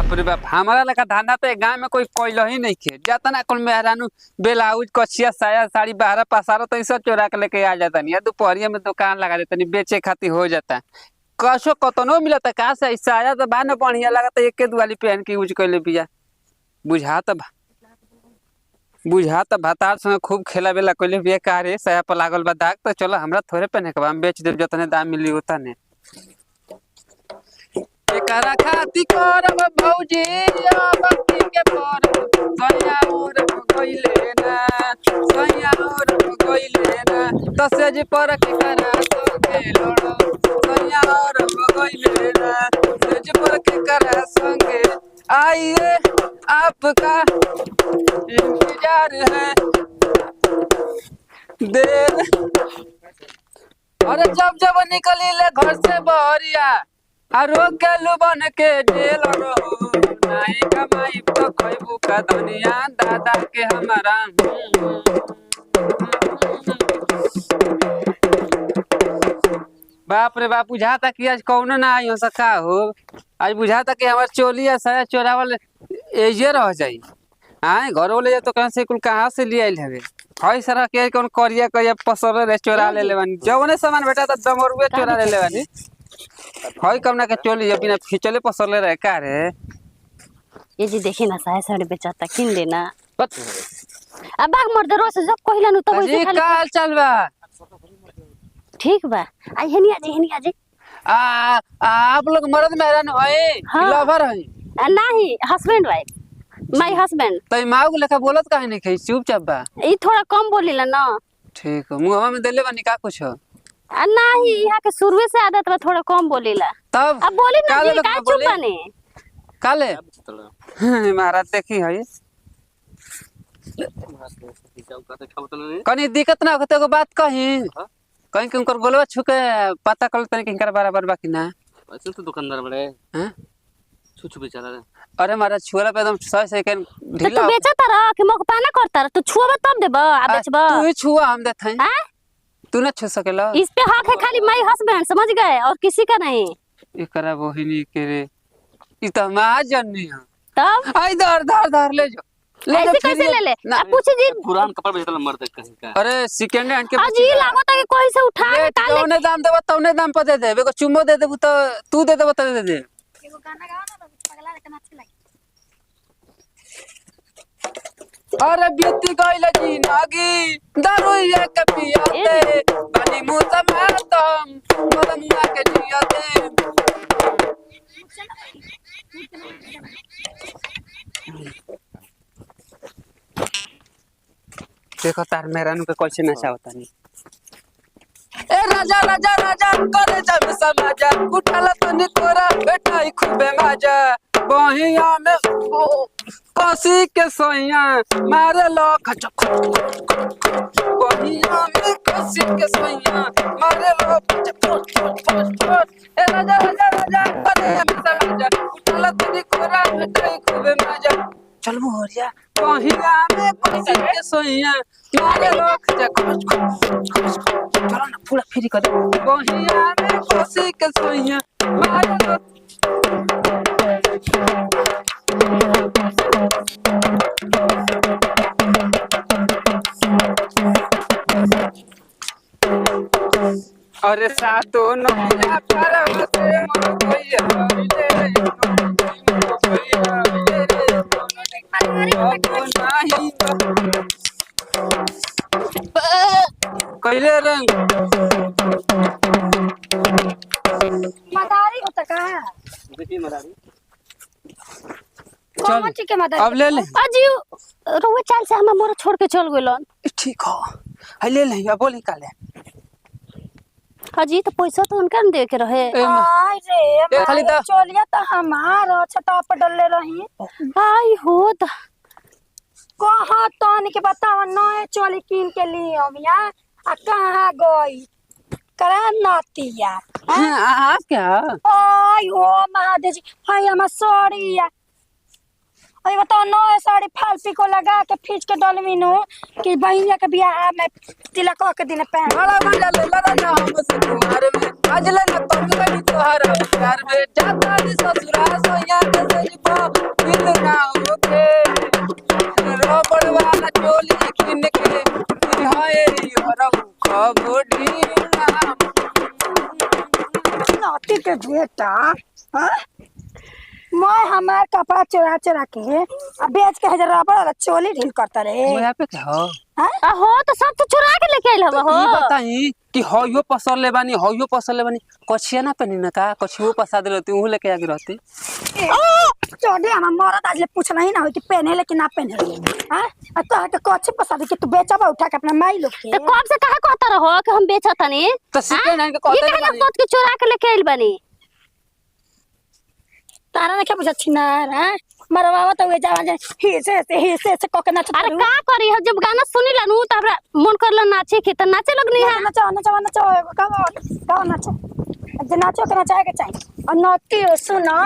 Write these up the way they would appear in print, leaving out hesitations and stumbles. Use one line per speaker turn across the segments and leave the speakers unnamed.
बाप रे बाप, हमारा लगा धंधा तो गांव में कोई कोइलो ही नहीं खे जाता ना। कुल मेहरानू ब्लाउज कछिया साया साड़ी 12 पसारो तो सब चोरा के लेके आ जाता नहीं। या दोपहरिया में दुकान लगा देता नहीं, बेचे खातिर हो जाता। कसो कतनो मिलता का से साया तो बा न बढ़िया लगता, एक के दुआली पहन के यूज कर ले पिया। बुझाता भातार संग खूब खेला बेला कोइले बिया का रे। साया पर लागल बा दाग, तो चलो हमरा थोड़े पहने के बा, हम बेच देब जतने दाम मिली उतने। एकरा खाती करब भौजी बत्ती के परब, सैया और गइले ना, सैया और गइले ना, तसेज पर के करा संगे लड़ब, सैया और गइले ना, तसेज पर के करा संगे। आइए आपका इंतजार है देर। अरे जब जब निकली ले घर से बहरिया, रोक के लुबन के जेल रहो, नहीं कमाई तो खैबू का दुनिया दादा के हमारा। बाप रे बाप, बुझाता कि आज कौनो ना आई हो सका हो। आज बुझाता कि हमार चोली या साया चोरावल एजे रह जाई। आए घर ले तो कहां से कुल कहां से ले आइल हवे। हई सारा के कौन करिया करिया पसर रे चोरा ले लेवानी, जौने सामान बेटा तो दमरुए चोरा ले लेवानी। हई कमना के चोली बिना खिचले पसर ले रहे का रे।
ये जी देखी ना साया साड़ी बेचाता किन लेना। अब बाग मर्द रोज जब कहिला नु तब
जी काल चल बा।
ठीक बा, आई हनी आज
आप लोग मर्द मेहरान है,
हाँ।
लवर है
नहीं, हस्बैंड वाइफ, माय हस्बैंड।
तई माऊ के लेखा बोलत काहे नहीं खई, चुपचाप बा।
ई थोड़ा कम बोलीला ना।
ठीक है, मुंहवा में देले बानी का कुछ
नहीं, यहाँ के शुरू से आदत बा थोड़ा कम बोलीला।
तब
अब बोली ना जी, का चुप
बोले
बने
काले महाराज देखी है कनी दिक्कत ना होते को बात कहीं कहीं के उनकर गोलवा छुके पता कर तनी किनकर बराबर बाकी ना।
ऐसे तो दुकानदार बड़े
हैं
छुछु बेचारा रे।
अरे महाराज छुरा पे एकदम 100 सेकंड
तो
ढीला
तू बेचता रह कि मोक पाना करता रह, तू छुआ तब देबा आ बेचबा।
तू ही छुआ हम देत हैं,
हां
तू ना छू सकेला।
इस पे हक है खाली माय हस्बैंड, समझ गए, और किसी का नहीं।
एकरा वही के रे ई त महाजन है।
तब
आई धर धर धर ले जो
ऐसे कैसे ले ले। अब पूछे जी
पुरान कपड़ा बेचता मर्द कहीं का।
अरे सेकंड हैंड के
अजी लागत है कि कोई से उठा के काले
तौने दाम देबो तौने दाम पर दे दे। एगो चुम्बो दे देबू तो तू दे देबो तो दे दे।
एगो गाना गाओ ना, पगला लेकिन अच्छी लगी।
अरे बीती गइल जिंदगी दारुइया के पियाते, बनी मुंह में तुम मदमुआ के जियाते। देखो तार मेहरानू के कैसे नशा होता नहीं। ए राजा राजा राजा करे जब समाजा, उठाला तो निकोरा बेटा ही खूबे मजा। बहिया में कसी के सोइया मारे लो खचक, बहिया में कसी के सोइया मारे लो खचक। ए राजा राजा राजा करे जब समाजा, उठाला तो निकोरा बेटा ही खूबे मजा। चल मोहरिया बहिया में कसी के सोइया मारे लो खचक। चलो ना पूरा फ्री कर दे। बहिया में कसी के सोइया मारे लो। अरे सातो नैया पारव से मोर भैया रे मोर भैया रे नहीं कैले रंग
मदारी होता का।
देखिए मदारी
कौन चीज के मदारी
अब ले ले।
अजी रोवे चाल से हम मोर छोड़ के चल गइलन।
ठीक हो है ले ले या बोली काले।
अजी तो पैसा तो उनका दे के रहे।
आई रे
खाली दा
चोलिया तो हमार छटा पर डलले रही।
आई हो द
कहाँ तन के बतावा नए चोली कीन के लिए अमिया आ कहाँ गई करे नातिया।
आप क्या
आई हो महादेव जी, हाय हमार साड़िया। अरे बताओ नए साड़ी फालपी को लगा के खींच के डलमीनू कि बहिनिया के बियाह में तिलक के दिन पहन।
बड़ा मजा ले लड़ा ना हमसे तुम्हारे में आज ले ना तुम कभी तोहरा प्यार में जाता दी ससुराल सोया के सही
बेटा हाँ? मैं हमार कपड़ा चुरा चुरा के अब बेच के हजार रबड़ वाला चोली ढील करता रहे
यहाँ पे क्या हो
हो तो सब तो चुरा के लेके आइल हवा
ई
हो
बताई कि हयो पसर ले बानी हयो पसर ले बानी कछिया ना पहनी ना का कछियो पसा दे रहती हूं लेके आगे रहती
चोड़ी हमार मरद आज ले पूछना ही ना हो कि पहने ले कि ना पहने ले हां तो हट कोच पसा दे कि तू बेचबा उठा के अपना माई लोग के
तो कब से कहा कहता रहो कि हम बेचत तनी
तो सीखे नहीं के
ये
कहते
कहना
बानी
सोच के चुरा के लेके आइल बनी
तारा ने क्या बुझा छिनार हां मरवावा तो वे जावा जे हिसे से कोके नाच
अरे का करी हम जब गाना सुनी लनु त हमरा मन करला नाचे के त नाचे लगनी है
नाचो नाचो नाचो गाओ नाचो जे नाचो के नचाए के चाहिए और नती सुनो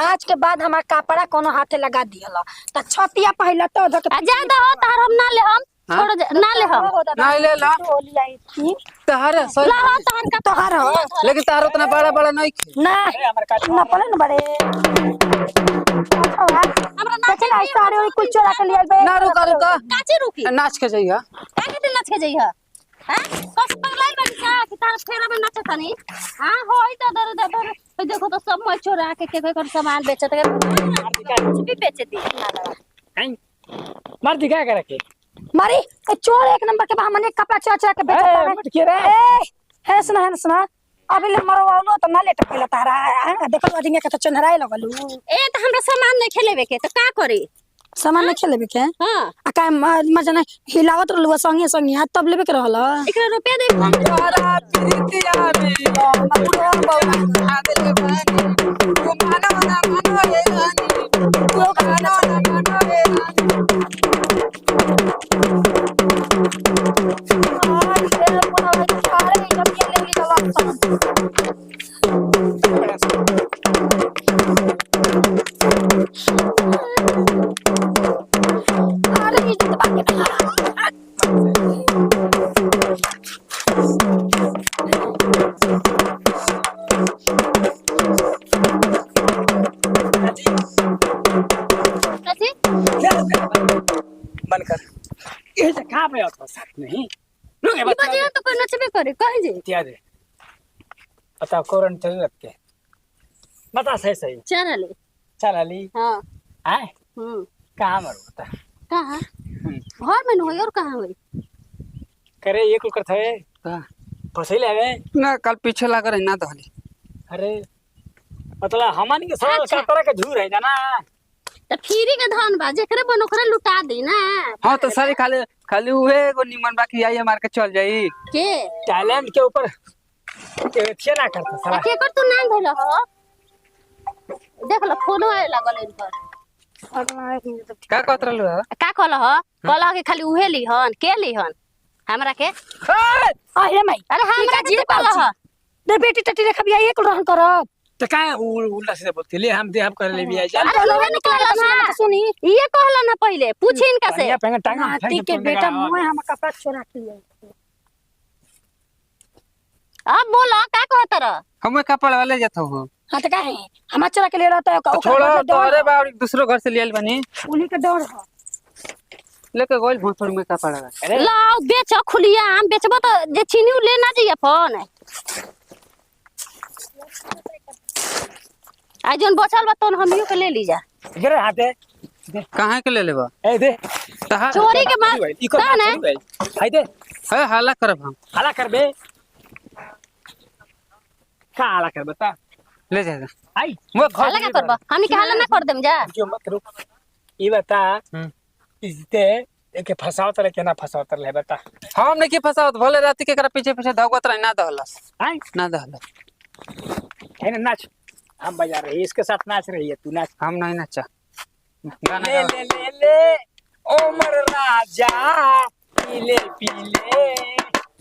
आज के बाद हमार कपड़ा कोनो हाथे लगा दिहला त छतिया पहिला तो धके
आ ज्यादा हो तार हम ना ले हम छोड़ ना ले हम
ना ले ला
टोली आई थी
तहरे सही
ला हो तहन का
तोहार हो
लेकिन तार उतना बड़ा बड़ा नहीं खे
ना ना पले न बड़े हमरा नाचे ना सारे और कुछ चोरा के लिया बे
ना रुका रुका
काची रुकी
नाच के जइहा
काहे दिन नाच के जइहा हैं बस पगलाइल बनी का कि तार फेरा में नाचत तनी हां होई त दर दर देखो तो सब मैं चोरा के कर सामान बेचत के कुछ भी बेच दी
हैं मार दिखा कर रखे
मारी ए चोर एक नंबर के हमने कपड़ा चोरा चोरा के बेचता है
मत के रे
ए है सुना अभी ले मरवालो त ना लेट पहिला तारा देखो अदिंगे के त चनहराई लगलू
ए त हमरा सामान नहीं खेलेबे के त का करी
सामान नहीं खेलेबे के
हां
आ का मजना हिलावत रहलू संगे संगे हाथ तब लेबे के रहल
एकरा रुपया दे
तोरा प्रीतिया में आदे बानी तू मानो ना मानो रे रानी तू मानो ना मानो रे
आज तेरे पुना भाई सारे जब ये ले ली अरे इज्जत बाकी
कथी
बंद कर ये से कहां पे आता साथ नहीं रुक
ई
बता
बजे तो कोई नचबे करे कहि जे
क्या दे बताओ कोरन चल रख के बता सही सही
चल
चल अली
हां
आए कहां मर बता
कहां घर में न होई और कहां होई
करे ये कुल करथे
का
फसई ले
ना कल पीछे लगा रही ना दहली
अरे मतलब हमन के सब
अच्छा।
का तरह के झूर है ना
त फिरी के धन बा जेकरे बन ओकरे लुटा दी ना
हां तो सारी खाली खाली उहे एगो निमन बाकी आई मार के चल जाई
के
टैलेंट के ऊपर के ना करता साला
के कर तू नाम धइल हो देख ल फोनो आए लागल इन पर
का कहत रहलू है
का कहल हो कहल के खाली उहे लीहन के लीहन हमरा के
अरे माई
अरे हमरा के कहल हो
दे बेटी टटी रे खबिया ये कुल रहन करब
तो का उल्टा सीधा बोलते ले हम दे हम कर ले भी आई चल
अरे उहे न कहल ना
सुनी
ये कहल ना पहले पूछी इनका से
बढ़िया पेंगा टांगा
नाती के बेटा मोए हम कपड़ा चोरा के लिए
अब बोलो का कहत रह
हमें कपड़ वाले जाता हो
हां त का है हम चोरा के ले रहता है
तो छोड़ो तोरे बावड़ी दूसरो घर से लियल बनी
उन्हीं के डर है
लेके गोल भोसड़ में कपड़ लगा
अरे
लाओ बेच खुलिया आम बेचबो तो जे चीनी ले ना जइया फोन आज जन बचल बा तोन हमियो के ले ली जा
गिरे हाथे
कहां के ले लेबा
ए दे
तहा
चोरी के बाद
ई को
कौन है
हाय दे
है हाला करब हम
हाला कर बे का हाला कर बता
ले जा
आई
मो
हाला का करबो हमनी के हाला ना कर देम जा
जो मत रुक ई बता इते एके फसाओ तरे केना फसाओ तर ले बता
हम नहीं के फसावत भले रात के करा पीछे पीछे धावत रही ना दहलस
आई
ना दहलस
है ना नाच हम बजा रहे हैं इसके साथ नाच रही है तू नाच
हम नहीं नचा गाना
ले
गा।
ले ले ले ओमर राजा पीले पीले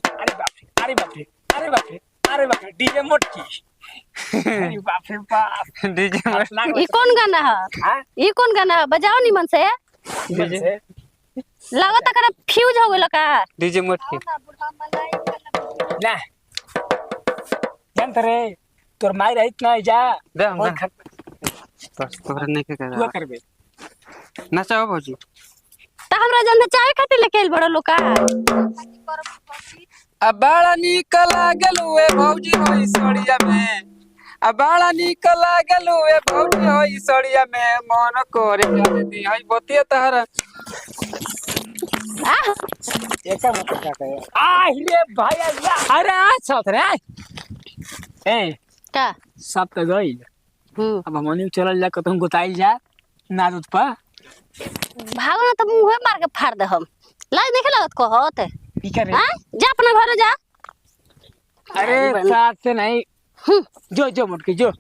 अरे बाप रे अरे बाप रे अरे बाप रे अरे बाप रे डीजे मोटकी अरे बाप रे बाप
डीजे में
ई कौन गाना है
हां
ई कौन गाना है बजाओ निमन से
डीजे
लगत कर फ्यूज हो गेल का
डीजे मोट के
ना जानत रे तोर माई रहित ना जा
दे हम
और
दे। बस तोहरा नहीं के
तू
करा
करबे
नचाओ भौजी
त हमरा जन चाय खातिर लेके आइल बड़ो लोका
अब बड़ा निक लागल हुए भौजी होई सड़िया में आ बड़ा निक लागल ए भौजी होई सड़िया में मन करे जाने दी हई बतिया तहरा
एका मत का कहे आ रे भैया अरे आ साथ रे ए
का
सब तो गइल अब हमनी चलल जा कतहु गोताइल जा ना दूध पा
भागो ना तो मुंह मार के फाड़ दे हम लाज देखे लगत कहत
की करे
हां जा अपना घर जा
अरे साथ से नहीं जो जो मुटकी जो